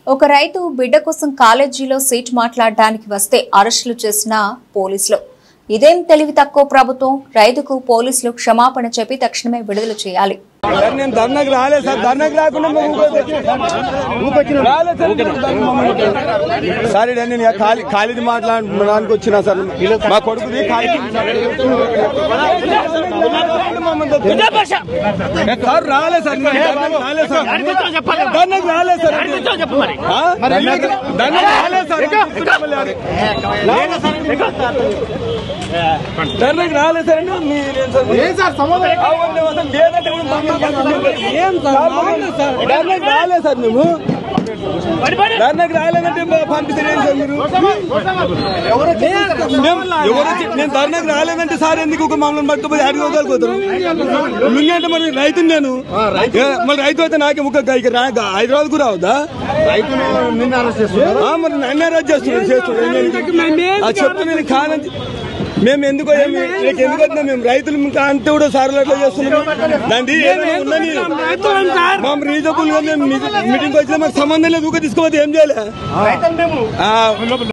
ఒక రైతు బిడ్డ కోసం కాలేజీలో సీట్ మాట్లాడడానికి వస్తే అరెస్టులు చేసిన పోలీసులు. ఇదేం తెలివి తక్కువ ప్రభుత్వం? రైతుకు పోలీసులు క్షమాపణ చెప్పి తక్షణమే విడుదల చేయాలి. సరే నేను ఖాళీ మాట్లాడడానికి వచ్చినా సార్ మా కొడుకుది సార్ రాలేదు సార్ ధర్నకు రాలేదు సార్ ధర్నకు రాలేదు సార్ ధర్నకు రాలేదు సార్ మేము ధర్నకు రాలేదంటే పంపిస్తలేదు సార్ మీరు నేను ధర్నకు రాలేదంటే సార్ ఎందుకు ఒక మమ్మల్ని పట్టుకుపోయి అడిగోగలుగుతారు ముంగంటే మరి రైతుని నేను మరి రైతు అయితే నాకే హైదరాబాద్ కు రావద్దా మరి నన్ను అరెస్ట్ చేస్తున్నాడు చెప్తున్నాను కాదని మేము ఎందుకు వచ్చినా మేము రైతులు అంతే కూడా సార్లు అట్లా చేస్తున్నాం దాన్ని మా రీజనబుల్ గా మేము మీటింగ్ వచ్చినా మాకు సంబంధం లేదు ఊక తీసుకోవద్దు ఏం చేయాలి.